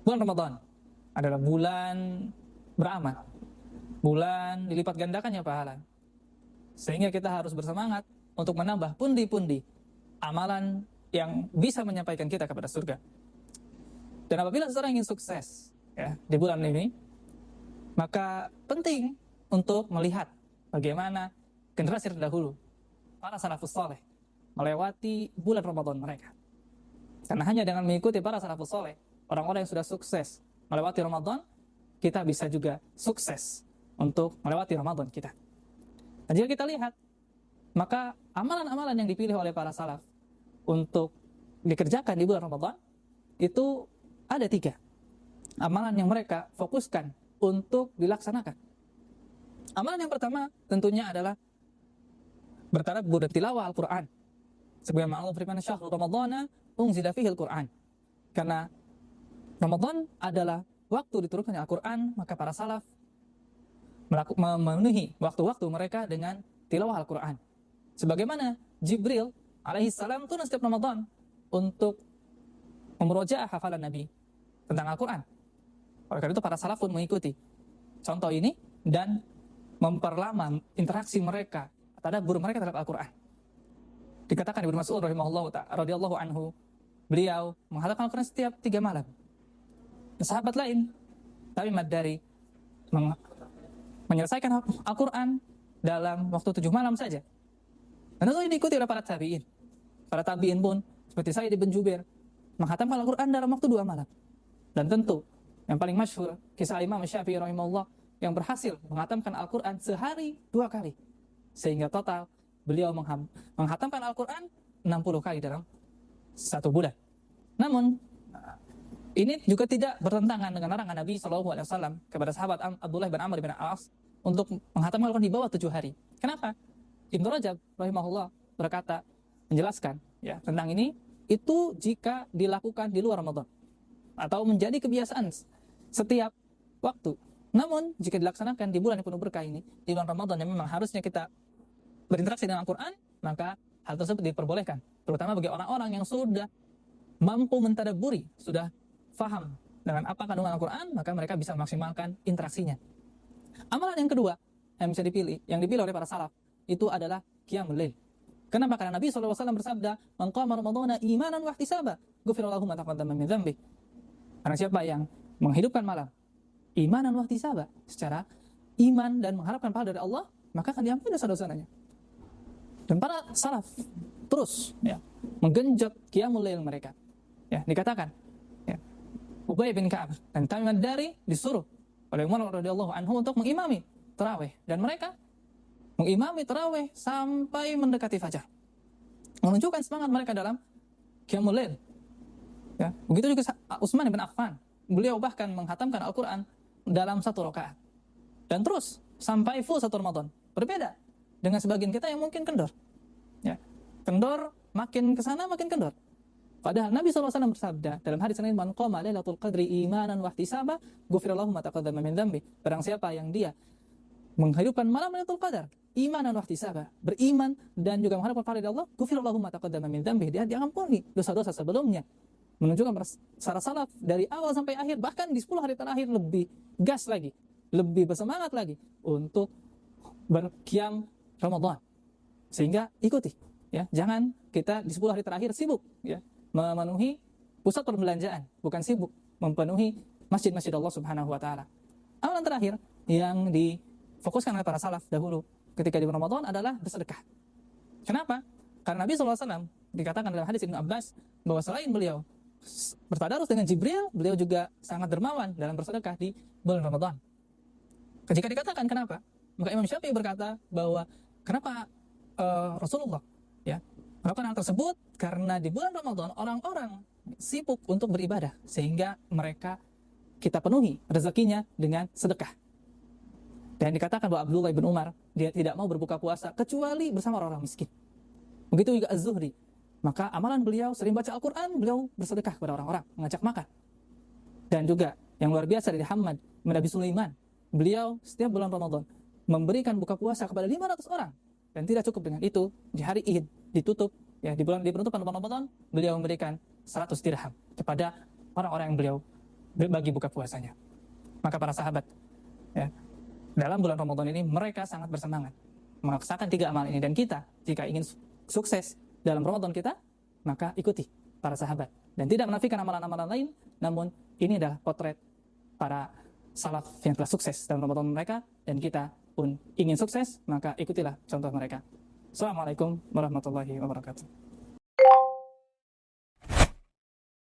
Bulan Ramadan adalah bulan beramal, bulan dilipat gandakannya pahala, sehingga kita harus bersemangat untuk menambah pundi-pundi amalan yang bisa menyampaikan kita kepada surga. Dan apabila seseorang ingin sukses ya di bulan ini, maka penting untuk melihat bagaimana generasi terdahulu, para salafus saleh, melewati bulan Ramadan mereka. Karena hanya dengan mengikuti para salafus saleh, orang-orang yang sudah sukses melewati Ramadan, kita bisa juga sukses untuk melewati Ramadan kita. Dan jika kita lihat, maka amalan-amalan yang dipilih oleh para salaf untuk dikerjakan di bulan Ramadan itu ada 3 amalan yang mereka fokuskan untuk dilaksanakan. Amalan yang pertama tentunya adalah bertadabbur dan tilawah Al-Quran. Sebagaimana Allah firman, "Syahrul Ramadhana unzila fihi Al-Quran." Karena Ramadan adalah waktu diturunkannya Al-Quran, maka para salaf memenuhi waktu-waktu mereka dengan tilawah Al-Quran. Sebagaimana Jibril alaihissalam turun setiap Ramadan untuk memurojaah hafalan Nabi tentang Al-Quran. Oleh karena itu para salaf pun mengikuti contoh ini dan memperlama interaksi mereka, tadabbur mereka terhadap Al-Quran. Dikatakan Ibnu Mas'ud radhiyallahu anhu, beliau menghafalkan Al-Quran setiap 3 malam. Sahabat lain Tamim ad-Dari menyelesaikan Al-Quran dalam waktu 7 malam saja. Dan itu diikuti oleh para tabi'in. Para tabi'in pun seperti Sa'id bin Jubair menghatamkan Al-Quran dalam waktu 2 malam. Dan tentu yang paling masyhur kisah Imam Syafi'i rahimahullah yang berhasil menghatamkan Al-Quran sehari 2 kali. Sehingga total beliau menghatamkan Al-Quran 60 kali dalam 1 bulan. Namun ini juga tidak bertentangan dengan larangan Nabi SAW kepada sahabat Abdullah bin Amr bin Al-As untuk menghatamkan Al-Quran di bawah 7 hari. Kenapa? Ibnu Rajab rahimahullah berkata, menjelaskan ya tentang ini, itu jika dilakukan di luar Ramadan atau menjadi kebiasaan setiap waktu. Namun jika dilaksanakan di bulan yang penuh berkah ini, di bulan Ramadan yang memang harusnya kita berinteraksi dengan Al-Quran, maka hal tersebut diperbolehkan, terutama bagi orang-orang yang sudah mampu mentadabburi, sudah faham dengan apa kandungan Al-Quran, maka mereka bisa memaksimalkan interaksinya. Amalan yang kedua yang bisa dipilih, yang dipilih oleh para salaf, itu adalah qiyamul lail. Kenapa? Karena Nabi SAW bersabda, "Man qama Ramadhana imanan wa ihtisaba, ghufira lahu ma taqaddama min dzambi." Karena siapa yang menghidupkan malam imanan wa ihtisaba, secara iman dan mengharapkan pahala dari Allah, maka akan diampuni dosa-dosanya. Dan para salaf terus ya menggenjot qiyamul lail mereka. Ya, dikatakan ya, Ubay bin Ka'ab dan Tamim ad-Dari disuruh oleh Umar radhiyallahu anhu untuk mengimami tarawih, dan mereka mengimami tarawih sampai mendekati fajar, menunjukkan semangat mereka dalam qiyamul lail. Ya, begitu juga Utsman bin Affan, beliau bahkan menghatamkan Al-Quran dalam 1 rakaat. Dan terus sampai full 1 Ramadan. Berbeda dengan sebagian kita yang mungkin kendor. Ya, kendor, makin kesana makin kendor. Padahal Nabi SAW bersabda dalam hadis lain, "Man qama lailatul qadri imanan wa ihtisaba, ghufira lahu ma taqaddama min dzambi." Barang siapa yang dia menghidupkan malam Lailatul Qadar, imanan wa ihtisaba, beriman dan juga mengharapkan pahala dari Allah, ghufira lahu ma taqaddama min dzambi, dia diampuni dosa-dosa sebelumnya. Menunjukkan para salaf dari awal sampai akhir, bahkan di 10 hari terakhir lebih gas lagi, lebih bersemangat lagi untuk berqiyam Ramadan. Sehingga ikuti ya, jangan kita di 10 hari terakhir sibuk ya memenuhi pusat perbelanjaan, bukan sibuk memenuhi masjid-masjid Allah Subhanahu wa taala. Amalan terakhir yang difokuskan oleh para salaf dahulu ketika di Ramadan adalah bersedekah. Kenapa? Karena Nabi SAW dikatakan dalam hadis Ibnu Abbas bahwa selain beliau bertadarus dengan Jibril, beliau juga sangat dermawan dalam bersedekah di bulan Ramadan. Jika dikatakan kenapa, maka Imam Syafi'i berkata bahwa kenapa Rasulullah ya melakukan hal tersebut, karena di bulan Ramadan orang-orang sibuk untuk beribadah, sehingga mereka kita penuhi rezekinya dengan sedekah. Dan dikatakan bahwa Abdullah bin Umar, dia tidak mau berbuka puasa kecuali bersama orang-orang miskin. Begitu juga Az-Zuhri. Maka amalan beliau sering baca Al-Quran, beliau bersedekah kepada orang-orang, mengajak makan. Dan juga yang luar biasa dari Hammad bin Abi Sulaiman, beliau setiap bulan Ramadan memberikan buka puasa kepada 500 orang. Dan tidak cukup dengan itu, di hari Id ditutup ya, di penutupan Ramadan, beliau memberikan 100 dirham kepada orang-orang yang beliau bagi buka puasanya. Maka para sahabat, ya, dalam bulan Ramadan ini mereka sangat bersemangat melaksanakan 3 amal ini, dan kita jika ingin sukses dalam Ramadan kita, maka ikuti para sahabat dan tidak menafikan amalan-amalan lain, namun ini adalah potret para salaf yang telah sukses dalam Ramadan mereka, dan kita pun ingin sukses, maka ikutilah contoh mereka. Assalamualaikum warahmatullahi wabarakatuh.